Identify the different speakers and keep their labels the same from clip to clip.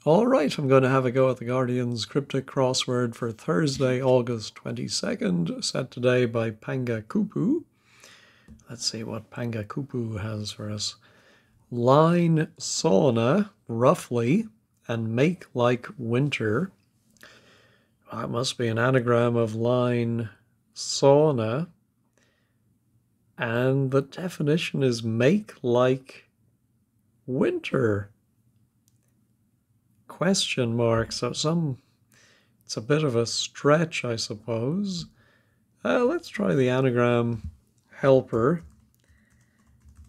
Speaker 1: All right, I'm going to have a go at the Guardian's Cryptic Crossword for Thursday, August 22nd, set today by Panga Kupu. Let's see what Panga Kupu has for us. Line sauna, roughly, and make like winter. That must be an anagram of line sauna. And the definition is make like winter. Question mark. So it's a bit of a stretch, I suppose. Let's try the anagram helper.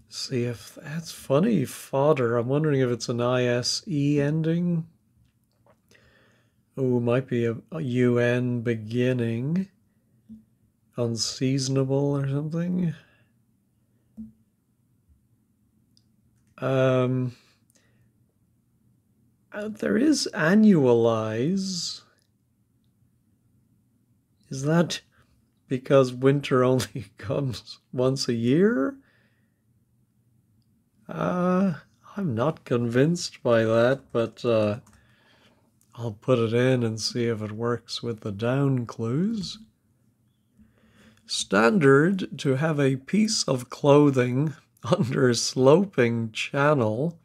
Speaker 1: See if that's funny. Fodder. I'm wondering if it's an ISE ending. Oh, might be a UN beginning. Unseasonable or something. There is annualize. Is that because winter only comes once a year? I'm not convinced by that, but I'll put it in and see if it works with the down clues. Standard to have a piece of clothing under sloping channel.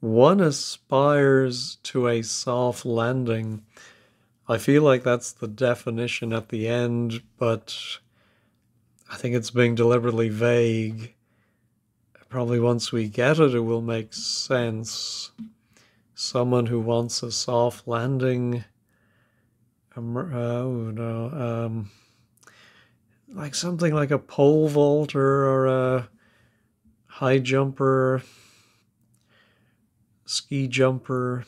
Speaker 1: One aspires to a soft landing. I feel like that's the definition at the end, but I think it's being deliberately vague. Probably once we get it, it will make sense. Someone who wants a soft landing. Like something like a pole vaulter or a high jumper, ski jumper.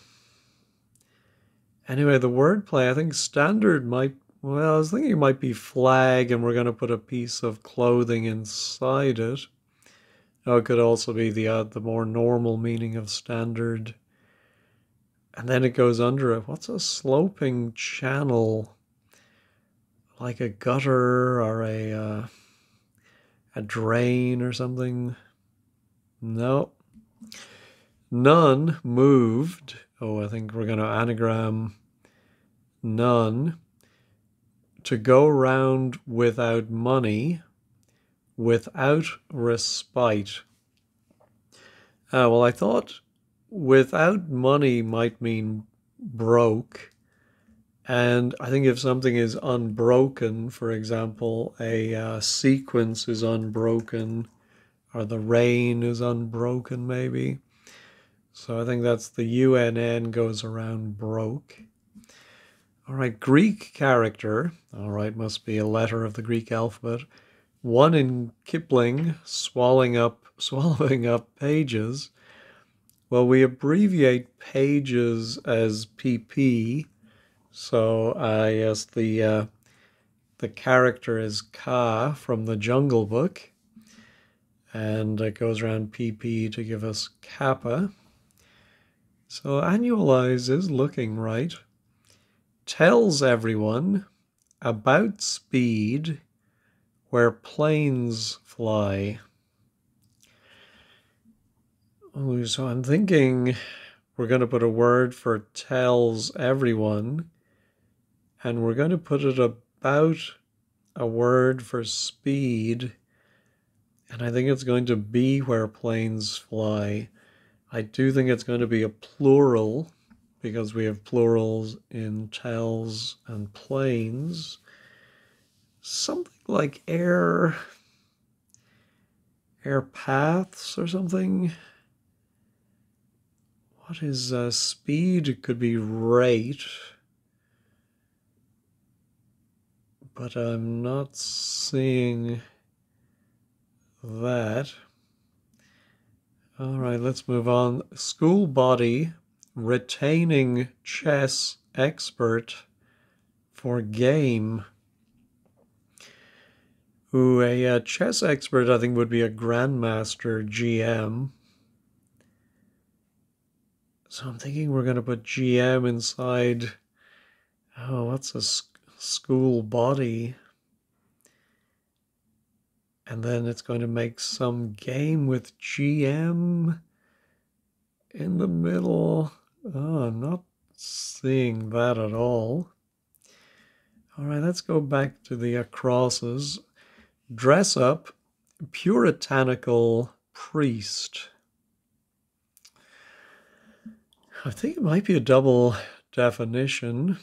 Speaker 1: Anyway, the wordplay, I think standard might, well, I was thinking it might be flag and we're going to put a piece of clothing inside it. Oh, it could also be the more normal meaning of standard. And then it goes under it. What's a sloping channel? Like a gutter or a drain or something? No. None moved. Oh, I think we're going to anagram none. To go round without money, without respite. Well, I thought without money might mean broke. And I think if something is unbroken, for example, a sequence is unbroken, or the rain is unbroken, maybe. So I think that's the UNN goes around broke. All right, Greek character. All right, must be a letter of the Greek alphabet. One in Kipling, swallowing up pages. Well, we abbreviate pages as PP. So yes, the character is Ka from the Jungle Book. And it goes around PP to give us Kappa. So annualize is looking right. Tells everyone about speed where planes fly. Oh, so I'm thinking we're going to put a word for tells everyone, and we're going to put it about a word for speed, and I think it's going to be where planes fly. I do think it's going to be a plural because we have plurals in tells and planes. Something like air paths or something. What is speed? It could be rate, but I'm not seeing that. All right, let's move on. School body retaining chess expert for game. Ooh, a chess expert I think would be a grandmaster GM. So I'm thinking we're going to put GM inside. Oh, what's a school body? And then it's going to make some game with GM in the middle. Oh, I'm not seeing that at all. All right, let's go back to the crosses. Dress up, puritanical priest. I think it might be a double definition.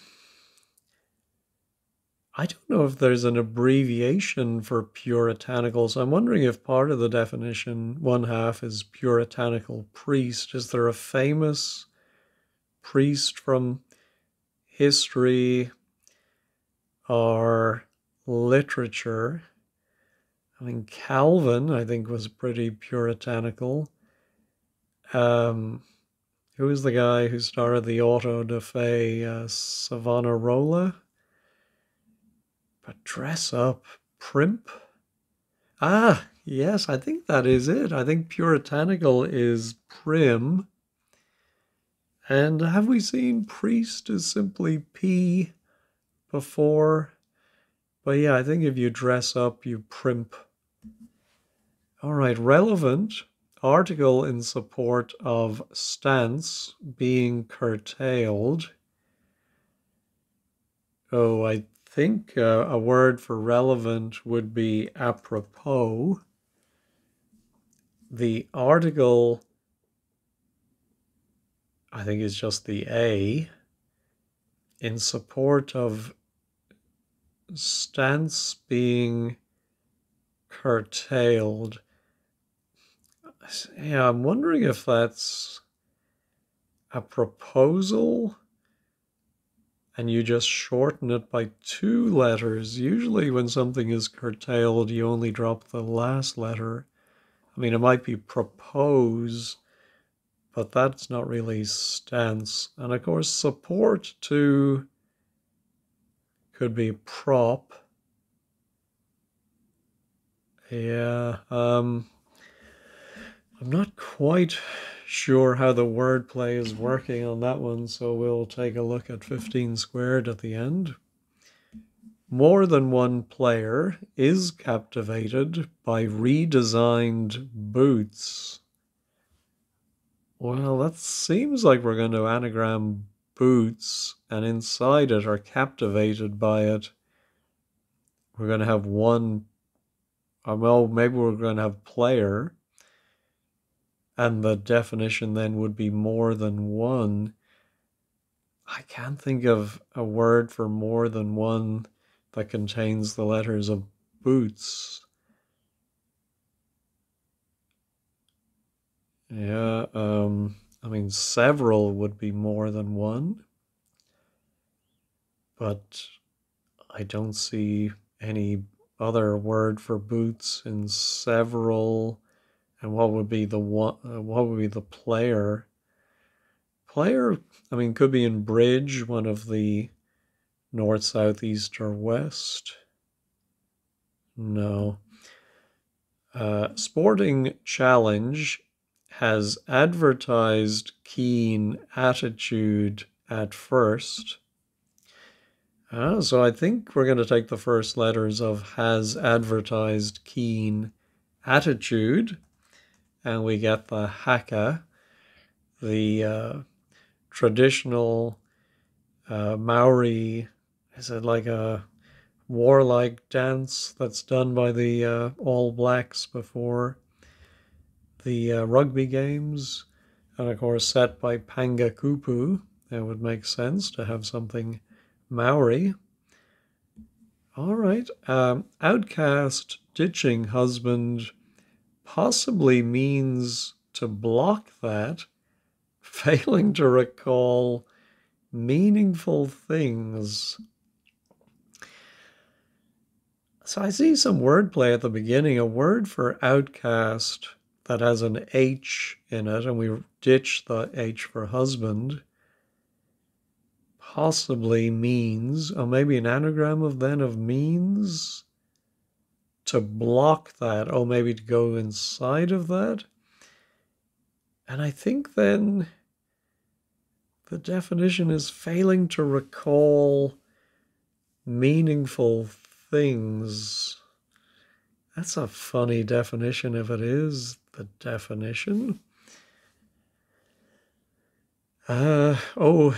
Speaker 1: I don't know if there's an abbreviation for puritanical, so I'm wondering if part of the definition, one half, is puritanical priest. Is there a famous priest from history or literature? I mean, Calvin, I think, was pretty puritanical. Who was the guy who started the auto da fe, Savonarola? But dress up, primp? Ah, yes, I think that is it. I think puritanical is prim. And have we seen priest is simply P before? But yeah, I think if you dress up, you primp. All right, relevant. Article in support of stance being curtailed. Oh, I think a word for relevant would be apropos. The article, I think, is just the A. In support of stance being curtailed. Yeah, I'm wondering if that's a proposal and you just shorten it by 2 letters. Usually when something is curtailed, you only drop the last letter. I mean, it might be propose, but that's not really stance. And of course, support to could be prop. Yeah, I'm not quite sure how the wordplay is working on that one, so we'll take a look at 15 squared at the end. More than one player is captivated by redesigned boots. Well, that seems like we're going to anagram boots, and inside it are captivated by it. We're going to have one, well, maybe we're going to have player. And the definition then would be more than one. I can't think of a word for more than one that contains the letters of boots. Yeah, I mean, several would be more than one, but I don't see any other word for boots in several. And what would be the one? What would be the player? Player, I mean, could be in bridge, one of the north, south, east, or west. No. Sporting Challenge has advertised keen attitude at first. So I think we're going to take the first letters of has advertised keen attitude, and we get the haka, the traditional Maori. Is it like a warlike dance that's done by the All Blacks before the rugby games? And of course set by Panga Kupu. It would make sense to have something Maori. All right. Outcast ditching husband possibly means to block that, failing to recall meaningful things. So I see some wordplay at the beginning, a word for outcast that has an H in it, and we ditch the H for husband. Possibly means, or maybe an anagram of then of means, to block that, or maybe to go inside of that. And I think then the definition is failing to recall meaningful things. That's a funny definition if it is the definition. Oh,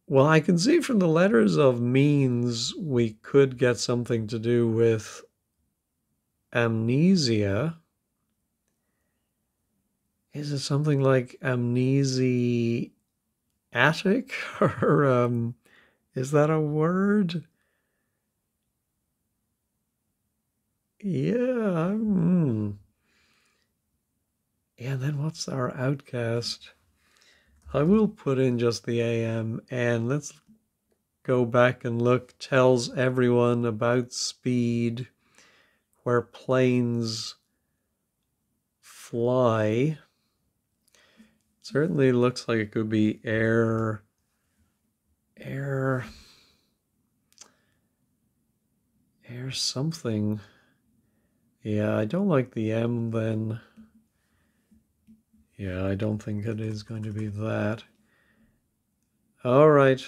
Speaker 1: well, I can see from the letters of means we could get something to do with amnesia. Is it something like amnesiatic? Or is that a word? Yeah. Yeah, then what's our outcast? I will put in just the AM, and let's go back and look. Tells everyone about speed, where planes fly. Certainly looks like it could be air, air something. Yeah, I don't like the M then. Yeah, I don't think it is going to be that. All right.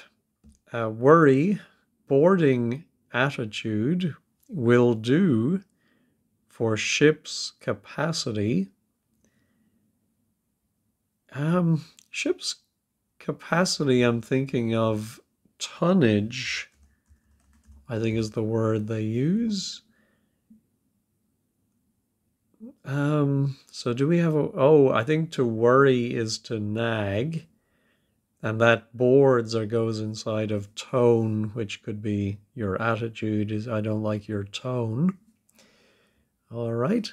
Speaker 1: Worry, boarding attitude will do for ship's capacity. Ship's capacity, I'm thinking of tonnage, I think is the word they use. So do we have I think to worry is to nag, and that boards or goes inside of tone, which could be your attitude is I don't like your tone. All right.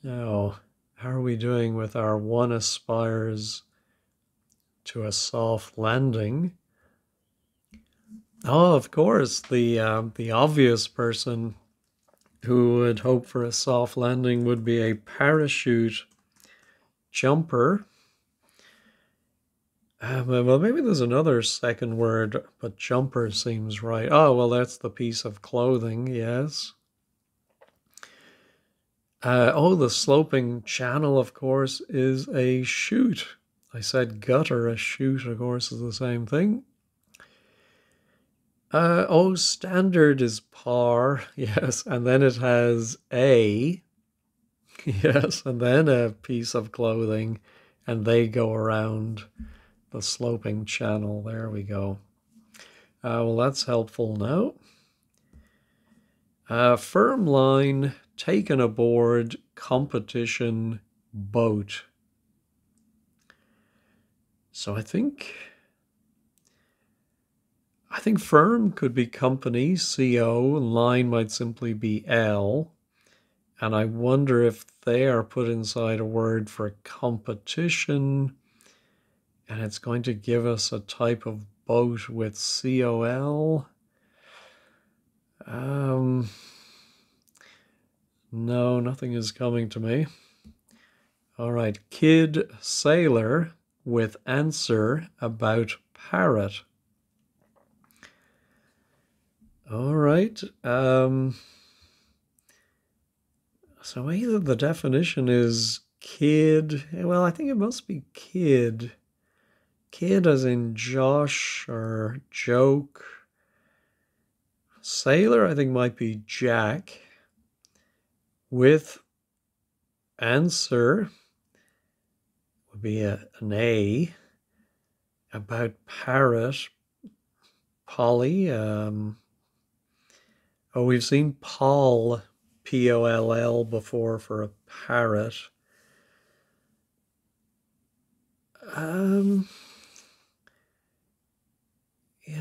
Speaker 1: Now, how are we doing with our one aspires to a soft landing? Oh, of course, the obvious person who would hope for a soft landing would be a parachute jumper. Well, maybe there's another second word, but jumper seems right. Oh, well, that's the piece of clothing, yes. The sloping channel, of course, is a chute. I said gutter, a chute, of course, is the same thing. Standard is par, yes, and then it has a, yes, and then a piece of clothing, and they go around the sloping channel. There we go. Well, that's helpful now. Firm line, taken aboard, competition, boat. So I think firm could be company, CO, and line might simply be L. And I wonder if they are put inside a word for competition, and it's going to give us a type of boat with COL. No, nothing is coming to me. All right, kid sailor with answer about parrot. All right. So either the definition is kid. Well, I think it must be kid. Kid as in Josh or joke. Sailor, I think, might be Jack. With answer would be an A. About parrot, Polly. We've seen Paul, Poll, before for a parrot. Yeah,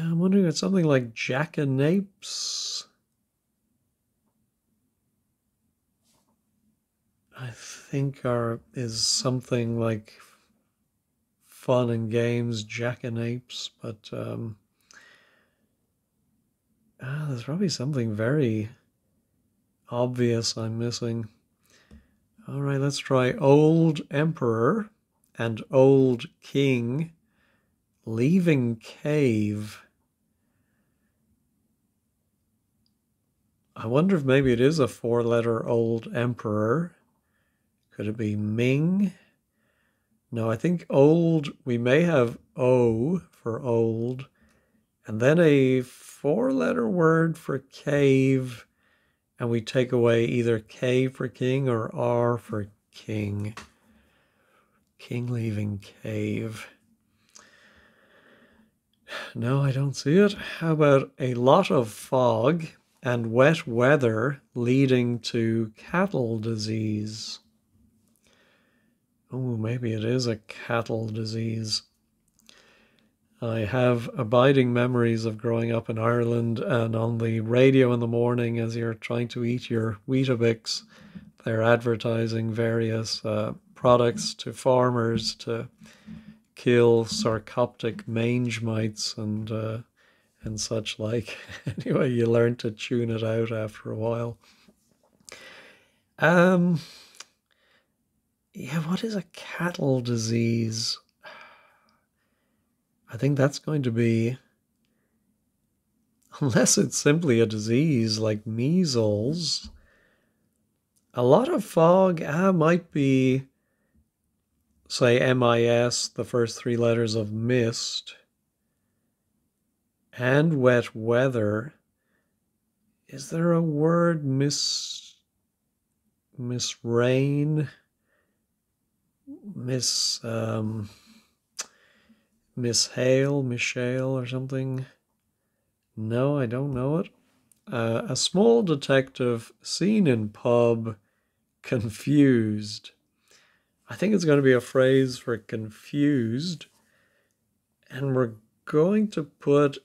Speaker 1: I'm wondering if it's something like jackanapes. I think is something like fun and games, jackanapes, but there's probably something very obvious I'm missing. All right, let's try old emperor and old king leaving cave. I wonder if maybe it is a four-letter old emperor. Could it be Ming? No, I think old, we may have O for old, and then a four-letter word for cave, and we take away either K for king or R for king. King leaving cave. No, I don't see it. How about a lot of fog and wet weather leading to cattle disease? Oh, maybe it is a cattle disease. I have abiding memories of growing up in Ireland, and on the radio in the morning as you're trying to eat your Weetabix, they're advertising various products to farmers to kill sarcoptic mange mites and such like. Anyway, you learn to tune it out after a while. Yeah, what is a cattle disease? I think that's going to be, unless it's simply a disease like measles, a lot of fog might be, say, MIS, the first three letters of mist, and wet weather. Is there a word misrain? Misshale or something? No, I don't know it. A small detective seen in pub, confused. I think it's going to be a phrase for confused. And we're going to put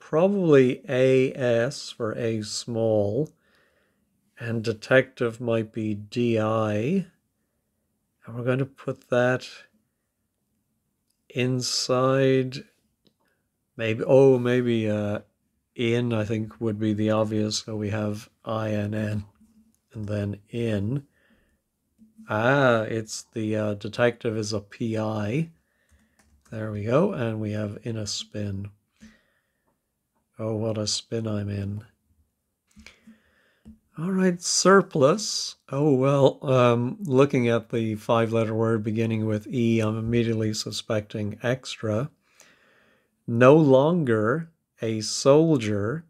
Speaker 1: probably AS for A small. And detective might be DI. And we're going to put that inside, maybe in, I think would be the obvious. So we have INN and then in. It's the detective is a PI. There we go. And we have in a spin. Oh, what a spin I'm in. All right, surplus. Oh, well, looking at the five-letter word beginning with E, I'm immediately suspecting extra. No longer a soldier,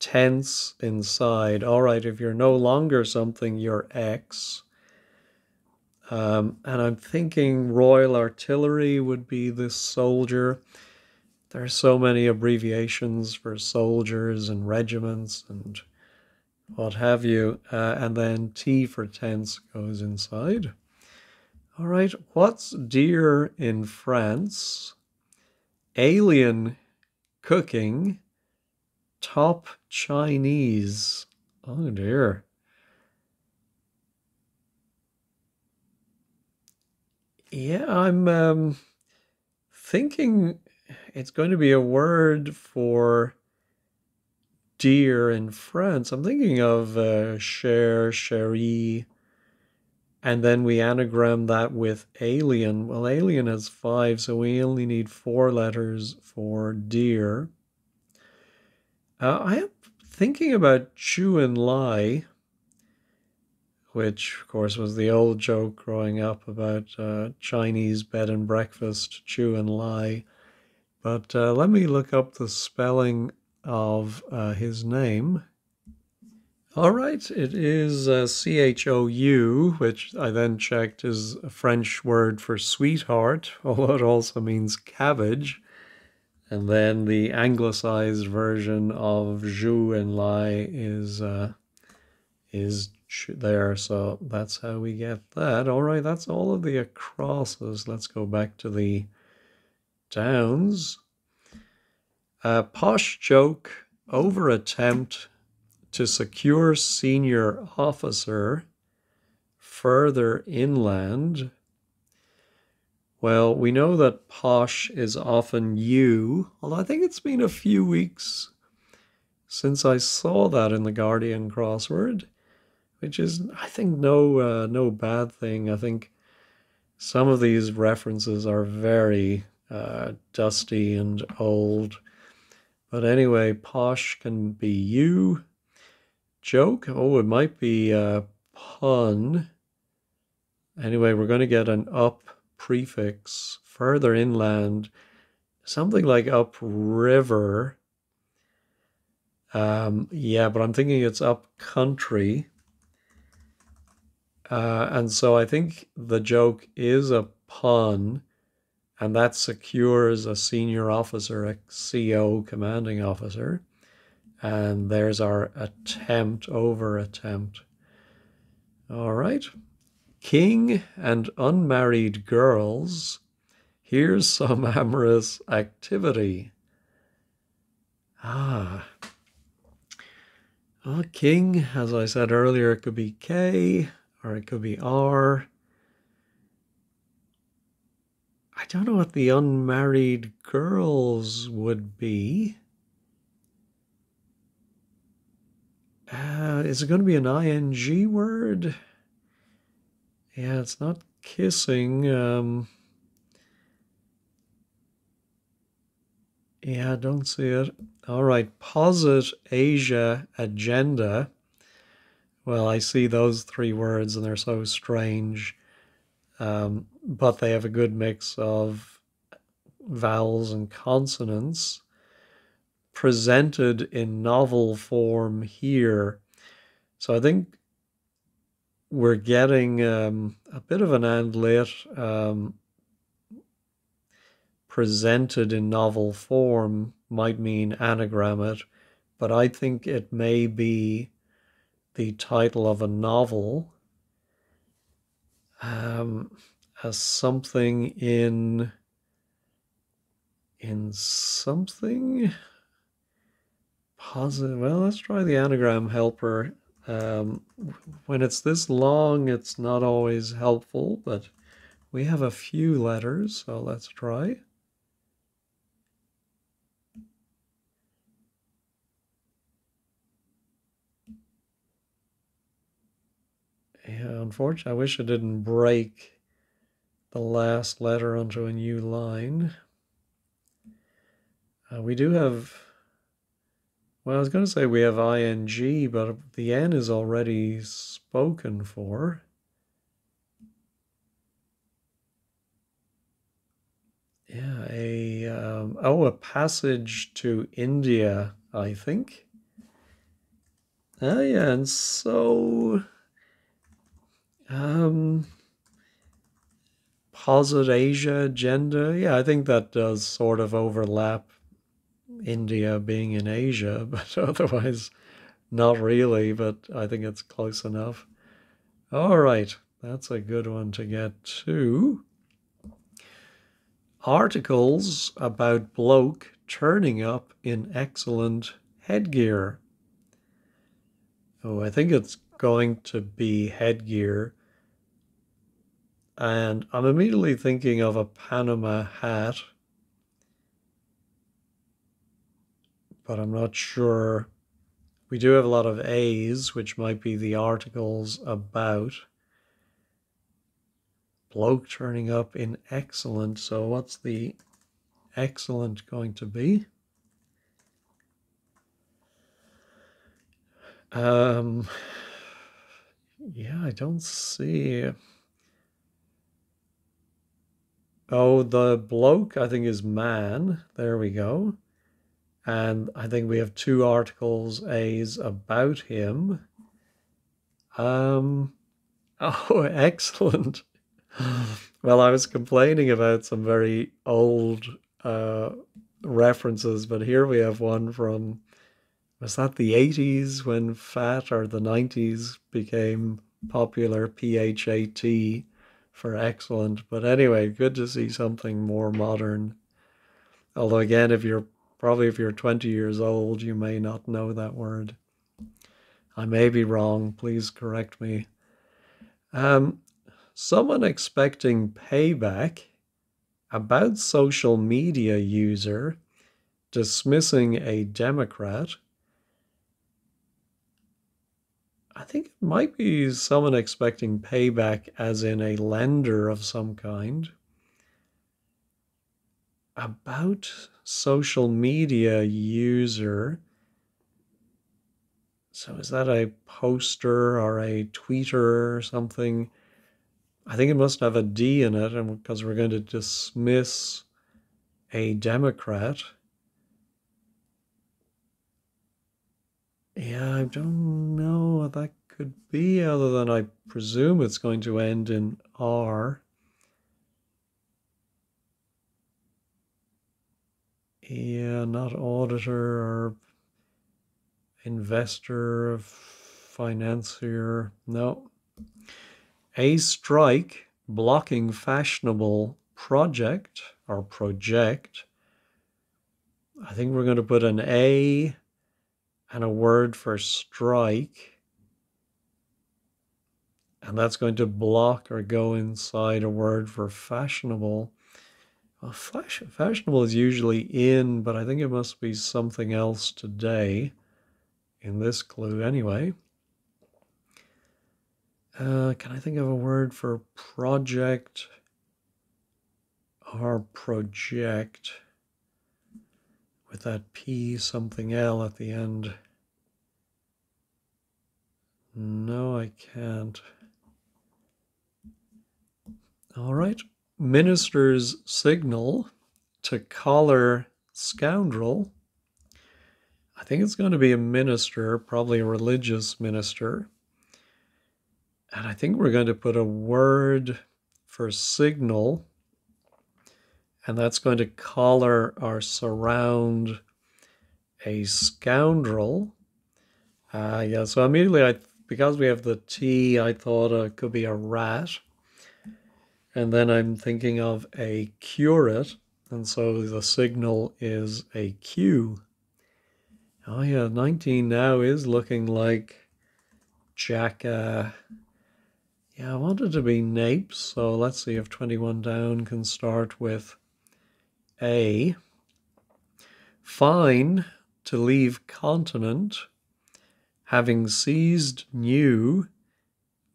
Speaker 1: tense inside. All right, if you're no longer something, you're X. And I'm thinking Royal Artillery would be this soldier. There are so many abbreviations for soldiers and regiments and what have you, and then T for tense goes inside. All right, what's dear in France? Alien cooking, top Chinese. Oh dear. Yeah, I'm thinking it's going to be a word for dear in France. I'm thinking of cher, chérie, and then we anagram that with alien. Well, alien has 5, so we only need 4 letters for dear. I am thinking about chew and lie, which, of course, was the old joke growing up about Chinese bed and breakfast, chew and lie. But let me look up the spelling of his name. All right, it is CHOU, which I then checked is a French word for sweetheart, although it also means cabbage. And then the anglicized version of jus and lie is there, so that's how we get that. All right, that's all of the acrosses. Let's go back to the downs. Posh joke, over attempt to secure senior officer further inland. Well, we know that posh is often you, although I think it's been a few weeks since I saw that in the Guardian crossword, which is, I think, no bad thing. I think some of these references are very dusty and old. But anyway, posh can be you. Joke, oh, it might be a pun. Anyway, we're going to get an up prefix further inland, something like upriver. Yeah, but I'm thinking it's up country. And so I think the joke is a pun, and that secures a senior officer, a CO, commanding officer. And there's our attempt over attempt. All right. King and unmarried girls. Here's some amorous activity. Well, king, as I said earlier, it could be K or it could be R. I don't know what the unmarried girls would be. Is it going to be an ing word? Yeah, it's not kissing. Yeah, I don't see it. All right, posit Asia agenda. Well, I see those three words and they're so strange, but they have a good mix of vowels and consonants. Presented in novel form here. So I think we're getting a bit of an and lit. Presented in novel form might mean anagram it, but I think it may be the title of a novel, as something in something positive. Well, let's try the anagram helper. When it's this long, it's not always helpful, but we have a few letters, so let's try. Yeah, unfortunately, I wish it didn't break the last letter onto a new line. We do have, well, I was going to say we have ing, but the N is already spoken for. Yeah, a passage to India, I think. Yeah, and so posit Asia agenda. Yeah, I think that does sort of overlap India being in Asia, but otherwise not really, but I think it's close enough. All right, that's a good one to get to. Articles about bloke turning up in excellent headgear. Oh, I think it's going to be headgear. And I'm immediately thinking of a Panama hat, but I'm not sure. We do have a lot of A's, which might be the articles about. Bloke turning up in excellent. So what's the excellent going to be? Yeah, I don't see. Oh, the bloke, I think, is man. There we go. And I think we have two articles, A's, about him. Oh, excellent. Well, I was complaining about some very old references, but here we have one from, was that the 80s when fat, or the 90s became popular, PHAT for excellent. But anyway, good to see something more modern. Although again, if you're 20 years old, you may not know that word. I may be wrong, please correct me. Someone expecting payback about social media user dismissing a Democrat. I think it might be someone expecting payback as in a lender of some kind. About social media user. So is that a poster or a tweeter or something? I think it must have a D in it, and because we're going to dismiss a Democrat. Yeah, I don't know what that could be, other than I presume it's going to end in R. Yeah, not auditor or investor, financier. No. A strike blocking fashionable project or project. I think we're going to put an A and a word for strike. And that's going to block or go inside a word for fashionable. Well, fashionable is usually in, but I think it must be something else today in this clue anyway. Can I think of a word for project or project with that P something L at the end? No, I can't. All right. Minister's signal to collar scoundrel. I think it's going to be a minister, probably a religious minister. And I think we're going to put a word for signal, and that's going to collar or surround a scoundrel. Yeah, so immediately, because we have the T, I thought it could be a rat. And then I'm thinking of a curate, and so the signal is a Q. Oh yeah, 19 now is looking like Jack. Yeah, I want it to be Napes, so let's see if 21 down can start with A. Fine to leave continent, having seized new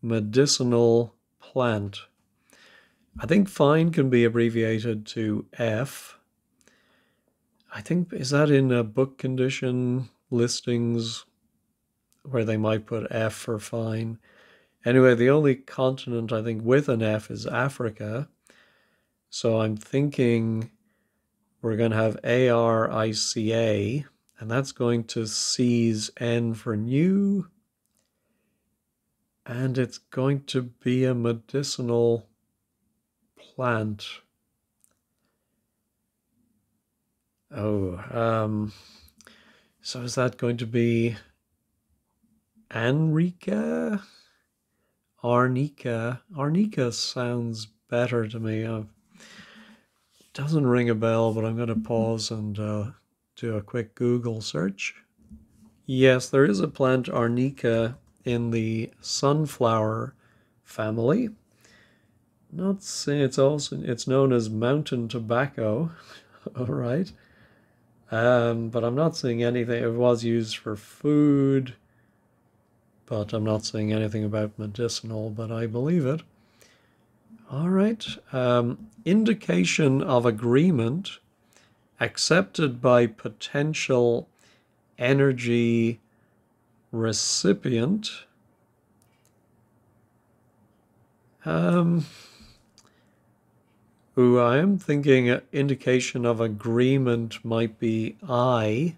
Speaker 1: medicinal plant. I think fine can be abbreviated to F. I think, is that in a book condition listings where they might put F for fine? Anyway, the only continent I think with an F is Africa. So I'm thinking we're going to have ARICA, and that's going to seize N for new. And it's going to be a medicinal plant. Oh, so is that going to be Anrica? Arnica? Arnica sounds better to me. It doesn't ring a bell, but I'm going to pause and do a quick Google search. Yes, there is a plant Arnica in the sunflower family. Not saying it's known as mountain tobacco. All right. But I'm not seeing anything. It was used for food, but I'm not seeing anything about medicinal, but I believe it. All right. Indication of agreement accepted by potential energy recipient. I am thinking indication of agreement might be I,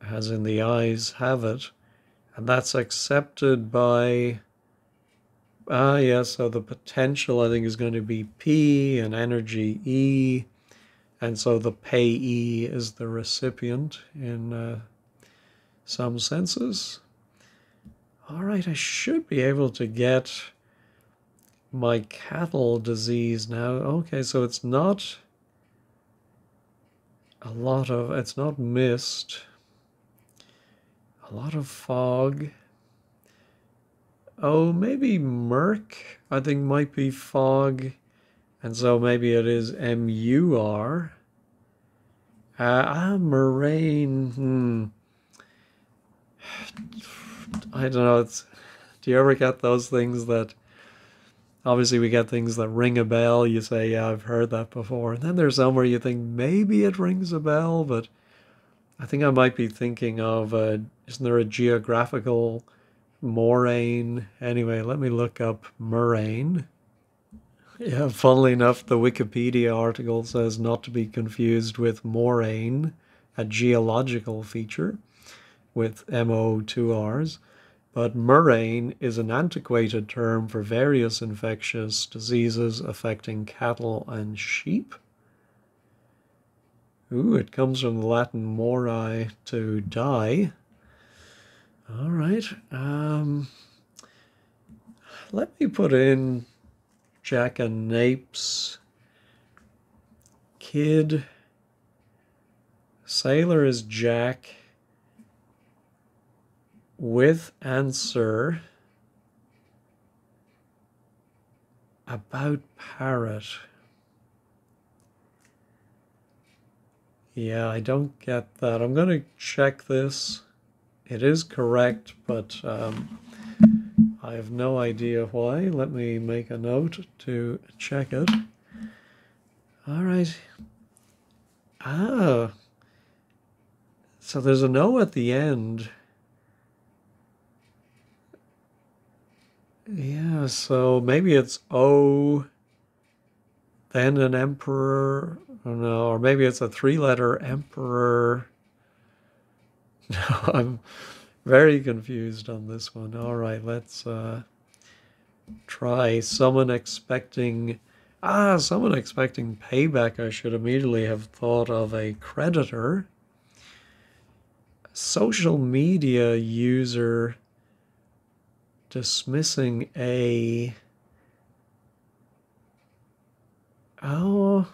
Speaker 1: as in the eyes have it, and that's accepted by, yeah, so the potential I think is going to be P and energy E, and so the payee is the recipient in some senses. All right, I should be able to get my cattle disease now. Okay, so it's not it's not mist, a lot of fog. Oh, maybe murk, I think might be fog, and so maybe it is M-U-R. Moraine, I don't know, do you ever get those things that, obviously we get things that ring a bell, you say, yeah, I've heard that before, and then there's somewhere you think maybe it rings a bell, but I think I might be thinking of, isn't there a geographical moraine? Anyway, let me look up moraine. Yeah, funnily enough, the Wikipedia article says not to be confused with moraine, a geological feature with M-O, 2 R's. But murrain is an antiquated term for various infectious diseases affecting cattle and sheep. Ooh, it comes from the Latin mori, to die. All right. Let me put in jackanapes. Kid. Sailor is Jack. With answer. About parrot. Yeah, I don't get that. I'm going to check this. It is correct, but I have no idea why. Let me make a note to check it. All right. Ah. So there's an O at the end. Yeah, so maybe it's O, then an emperor. Oh, no, or maybe it's a three-letter emperor. No, I'm very confused on this one. All right, let's try someone expecting payback. I should immediately have thought of a creditor. Social media user dismissing a... Oh,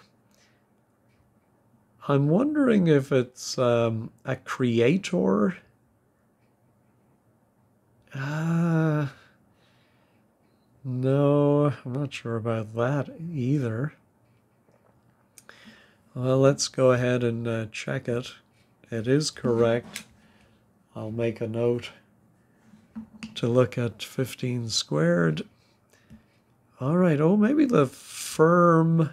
Speaker 1: I'm wondering if it's a creator. No, I'm not sure about that either. Well, let's go ahead and check it. It is correct. I'll make a note to look at 15 squared. All right, oh, maybe the firm.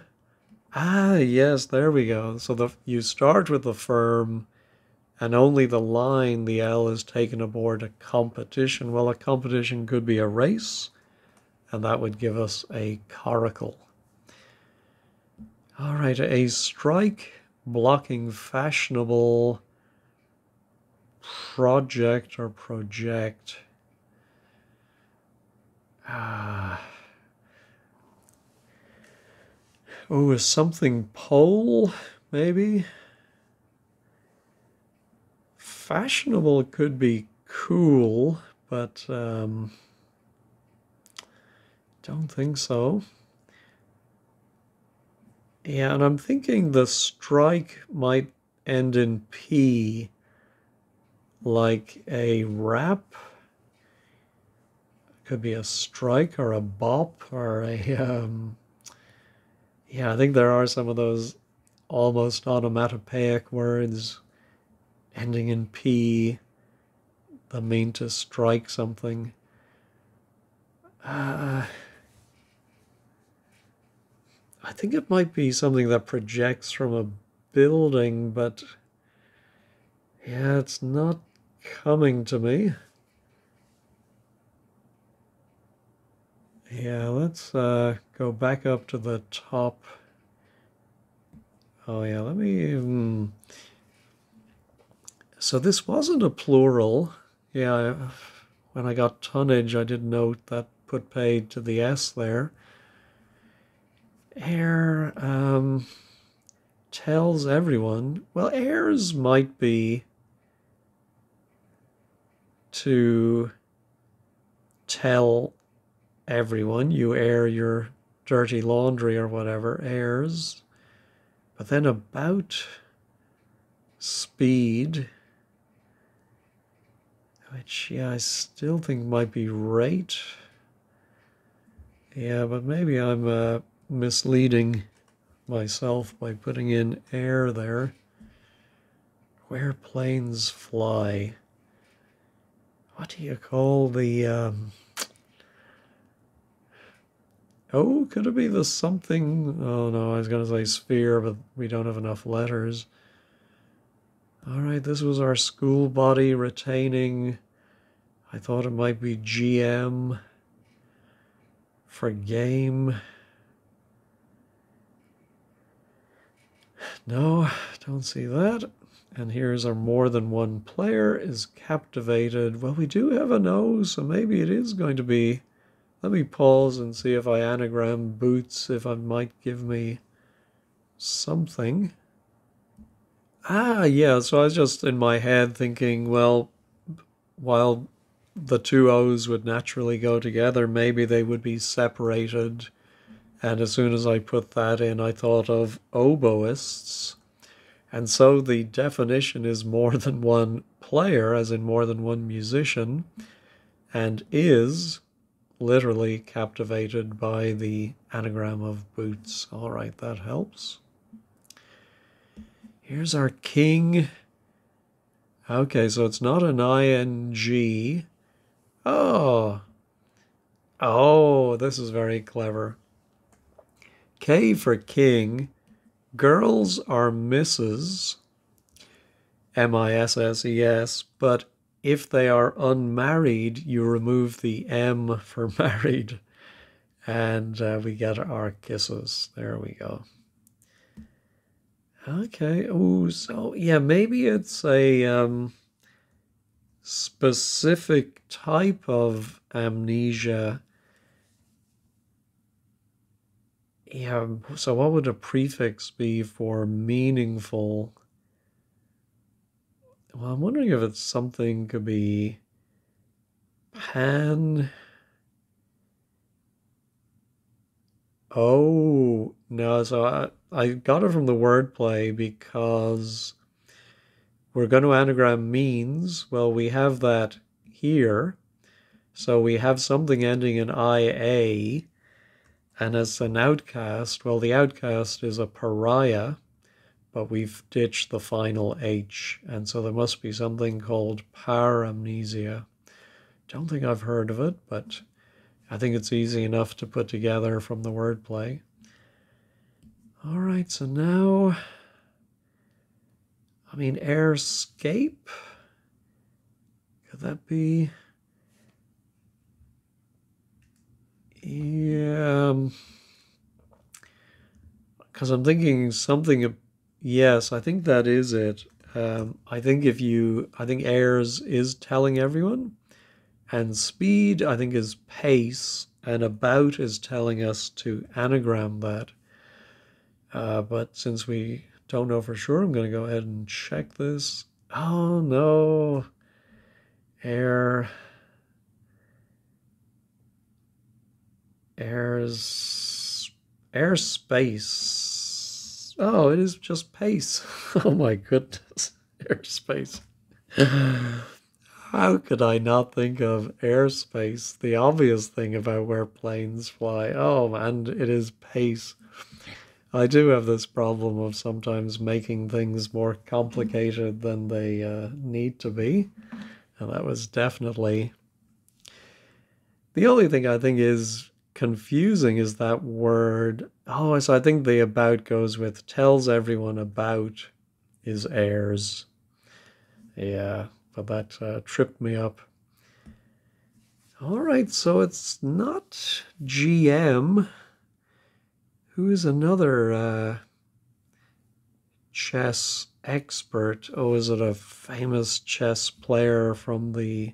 Speaker 1: Ah, yes, there we go. So you start with the firm, and only the line, the L, is taken aboard a competition. Well, a competition could be a race, and that would give us a coracle. All right, a strike blocking fashionable project or project. Oh, is something pole, maybe? Fashionable could be cool, but don't think so. Yeah, and I'm thinking the strike might end in P, like a rap. Could be a strike or a bop or a... yeah, I think there are some of those almost onomatopoeic words ending in P that mean to strike something. I think it might be something that projects from a building, but yeah, it's not coming to me. Yeah, let's go back up to the top. Oh yeah, let me... So this wasn't a plural. Yeah, when I got tonnage, I did note that put paid to the S there. Air tells everyone. Well, airs might be to tell everyone. You air your dirty laundry or whatever, airs. But then about speed, which, yeah, I still think might be rate. Yeah, but maybe I'm misleading myself by putting in air there. Where planes fly. What do you call the... Oh, could it be the something? Oh no, I was going to say sphere, but we don't have enough letters. All right, this was our school body retaining. I thought it might be GM for game. No, don't see that. And here's our more than one player is captivated. Well, we do have a no, so maybe it is going to be... Let me pause and see if I anagram boots, if it might give me something. Yeah, so I was just in my head thinking, well, while the two O's would naturally go together, maybe they would be separated. And as soon as I put that in, I thought of oboists. And so the definition is more than one player, as in more than one musician, and is literally captivated by the anagram of boots. All right, that helps. Here's our king. Okay, so it's not an ing. Oh, oh, this is very clever. K for king. Girls are Mrs. Misses, but if they are unmarried, you remove the M for married, and we get our kisses. There we go. Okay. Oh, so yeah, maybe it's a specific type of amnesia. Yeah. So what would a prefix be for meaningful? Well, I'm wondering if it's something could be pan. Oh, no. So I got it from the wordplay because we're going to anagram means. Well, we have that here. So we have something ending in IA. And as an outcast, well, the outcast is a pariah, but we've ditched the final H. And so there must be something called paramnesia. Don't think I've heard of it, but I think it's easy enough to put together from the wordplay. All right, so now, I mean, airscape, could that be? Yeah, because I'm thinking something, yes, I think that is it. I think I think airs is telling everyone, and speed, I think, is pace, and about is telling us to anagram that. But since we don't know for sure, I'm going to go ahead and check this. Oh no, air, airspace. Oh, it is just pace. Oh my goodness, airspace. How could I not think of airspace? The obvious thing about where planes fly. Oh, and it is pace. I do have this problem of sometimes making things more complicated than they need to be. And that was definitely the only thing I think is confusing is that word. Oh, so I think the about goes with tells everyone about is airs. Yeah, but that tripped me up. All right, so it's not GM. Who is another chess expert? Oh, is it a famous chess player from the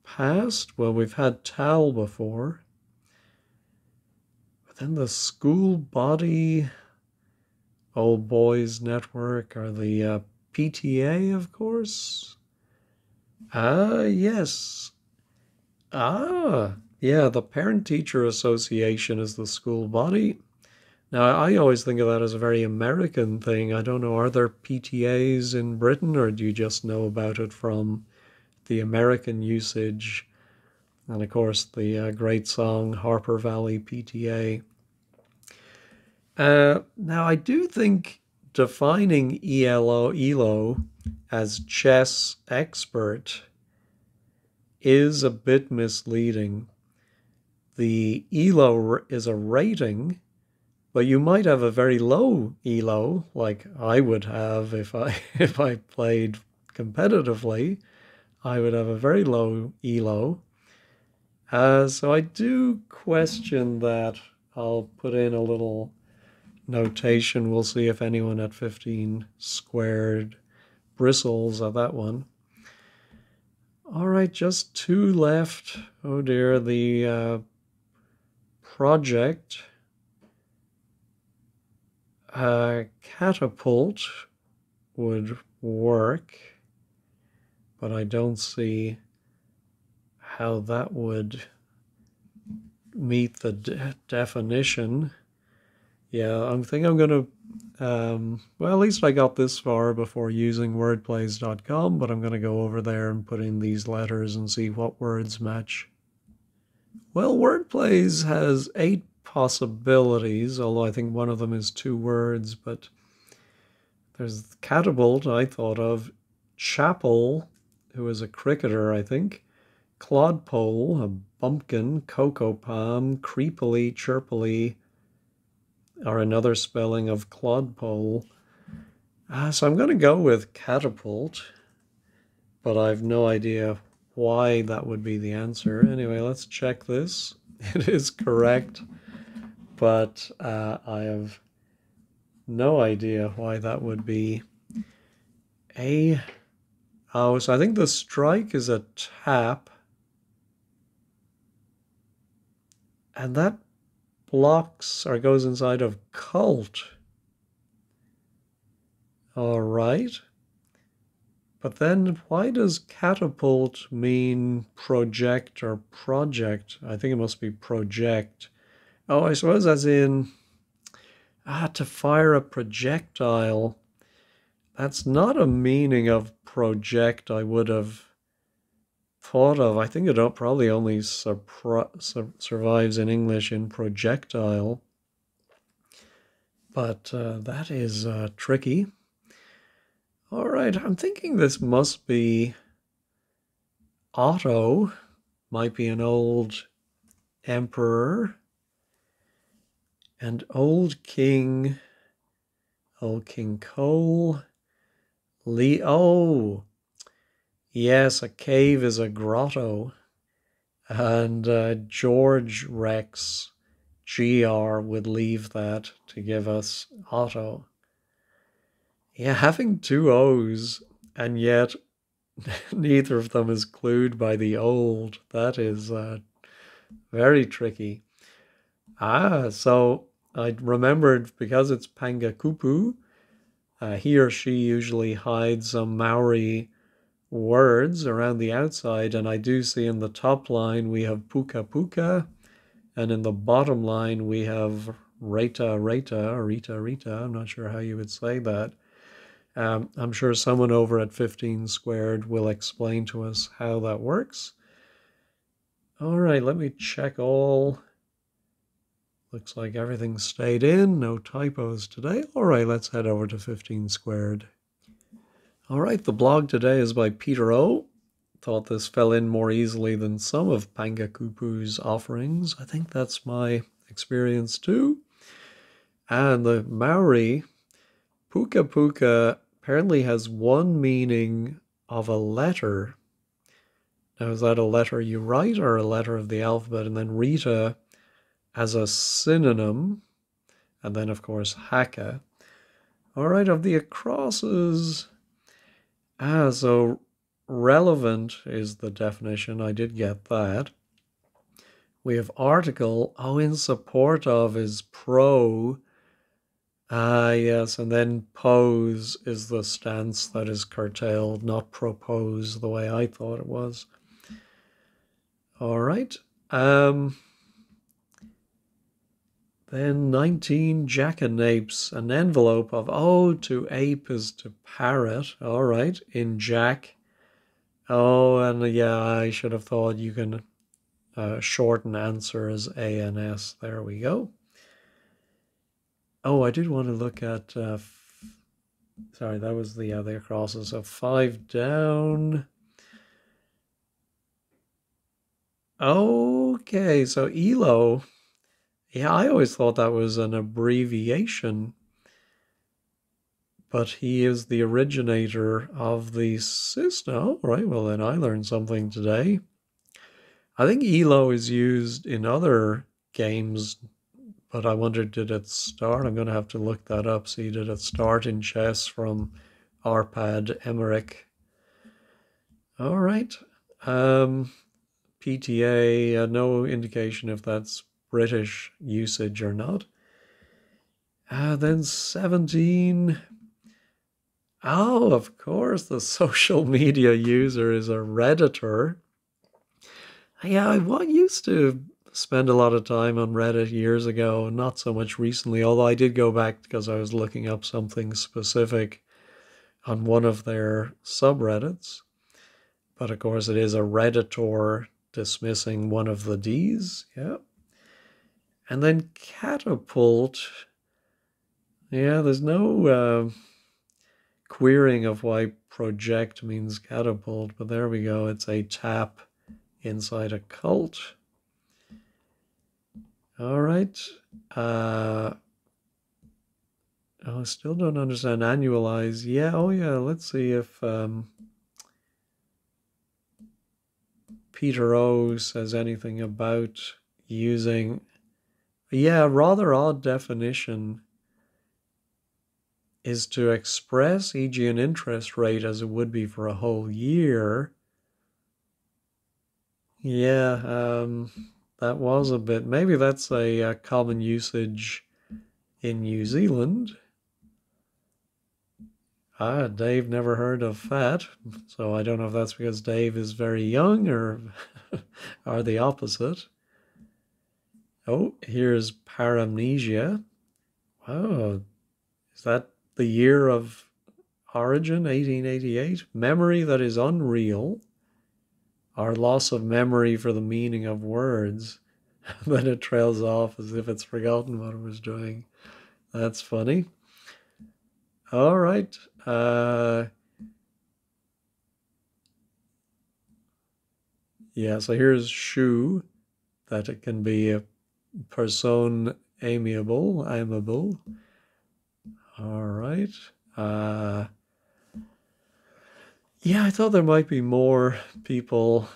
Speaker 1: past? Well, we've had Tal before. But then the school body, Old Boys Network, or the PTA, of course. Ah, yes. Ah, yeah, the Parent Teacher Association is the school body. Now, I always think of that as a very American thing. I don't know, are there PTAs in Britain, or do you just know about it from the American usage? And of course, the great song Harper Valley PTA. Now, I do think defining ELO as chess expert is a bit misleading. The ELO is a rating, but you might have a very low ELO, like I would have if I if I played competitively. I would have a very low ELO. So I do question that. I'll put in a little notation. We'll see if anyone at 15 squared bristles at that one. All right, just two left. Oh dear, the project catapult. would work, but I don't see how that would meet the definition. Yeah, I think I'm going to, well, at least I got this far before using wordplays.com, but I'm going to go over there and put in these letters and see what words match. Well, Wordplays has 8 possibilities, although I think one of them is 2 words, but there's Catapult, I thought of, Chapel, who is a cricketer, I think, Clodpole, a bumpkin, Cocoa Palm, Creepily, Chirpily, or another spelling of clodpole. So I'm going to go with catapult, but I have no idea why that would be the answer. Anyway, let's check this. It is correct, but I have no idea why that would be. Oh, so I think the strike is a tap, and that blocks or goes inside of cult. All right. But then why does catapult mean project or project? I think it must be project. Oh, I suppose as in, to fire a projectile. That's not a meaning of project I would have thought of. I think it probably only survives in English in projectile. But that is tricky. All right, I'm thinking this must be Otto, might be an old emperor, and old King Cole, oh, yes, a cave is a grotto, and George Rex, GR, would leave that to give us Otto. Yeah, having 2 O's, and yet neither of them is clued by the old. That is very tricky. So I remembered because it's Pangakupu, he or she usually hides some Maori words around the outside, and I do see in the top line we have puka puka, and in the bottom line we have reta reta, or rita rita. I'm not sure how you would say that. I'm sure someone over at 15 Squared will explain to us how that works. All right, let me check all. Looks like everything stayed in, no typos today. All right, let's head over to 15 Squared. All right, the blog today is by Peter O. Thought this fell in more easily than some of Pangakupu's offerings. I think that's my experience too. And the Maori, puka puka, apparently has one meaning of a letter. Now, is that a letter you write or a letter of the alphabet? And then Rita as a synonym, and then, of course, haka. All right, of the acrosses. So relevant is the definition. I did get that. We have article. Oh, in support of is pro. Yes, and then pose is the stance that is curtailed, not propose the way I thought it was. All right. Then 19, jackanapes, an envelope of, to ape is to parrot. All right, in jack. Oh, and yeah, I should have thought you can shorten answer as ANS. There we go. Oh, I did want to look at, sorry, that was the other crosses. So 5 down. Okay, so ELO. Yeah, I always thought that was an abbreviation, but he is the originator of the system. Oh, right, well then I learned something today. I think ELO is used in other games, but I wonder, did it start? I'm going to have to look that up, see, did it start in chess from Arpad Emmerich? All right. PTA, no indication if that's British usage or not. Then 17, Oh, of course, the social media user is a Redditor. Yeah, I used to spend a lot of time on Reddit years ago, not so much recently, although I did go back because I was looking up something specific on one of their subreddits. But of course, it is a Redditor dismissing one of the D's. Yeah. And then catapult. Yeah, there's no querying of why project means catapult, but there we go. It's a tap inside a cult. All right. I still don't understand annualize. Yeah, oh yeah, let's see if Peter O says anything about using. Yeah, rather odd definition is to express, e.g., an interest rate as it would be for a whole year. Yeah, that was a bit. Maybe that's a common usage in New Zealand. Ah, Dave never heard of fat, so I don't know if that's because Dave is very young or are the opposite. Oh, here's paramnesia. Wow, is that the year of origin, 1888? Memory that is unreal. Our loss of memory for the meaning of words. Then it trails off as if it's forgotten what it was doing. That's funny. All right. Yeah, so here's shoe, that it can be a person amiable. All right. Yeah, I thought there might be more people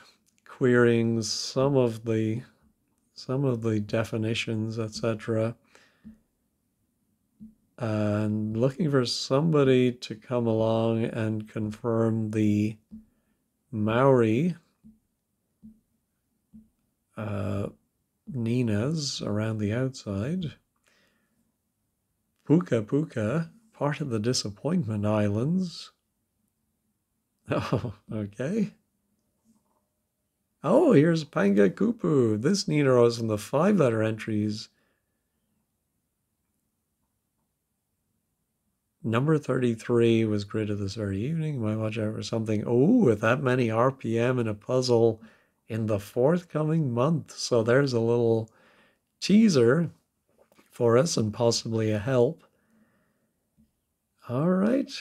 Speaker 1: querying some of the definitions, etc. And looking for somebody to come along and confirm the Maori Ninas around the outside. Puka Puka, part of the Disappointment Islands. Oh, okay. Oh, here's Panga Kupu. This Nina was in the 5-letter entries. Number 33 was graded this very evening. Might watch out for something. Oh, with that many RPM in a puzzle in the forthcoming month. So there's a little teaser for us and possibly a help. All right.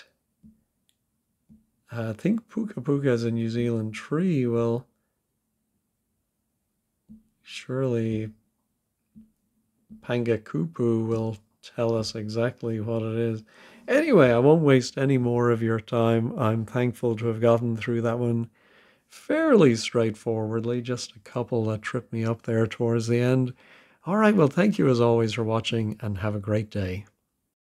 Speaker 1: I think Puka Puka is a New Zealand tree. Well, surely Pangakupu will tell us exactly what it is. Anyway, I won't waste any more of your time. I'm thankful to have gotten through that one fairly straightforwardly, just a couple that tripped me up there towards the end. All right, well, thank you as always for watching and have a great day.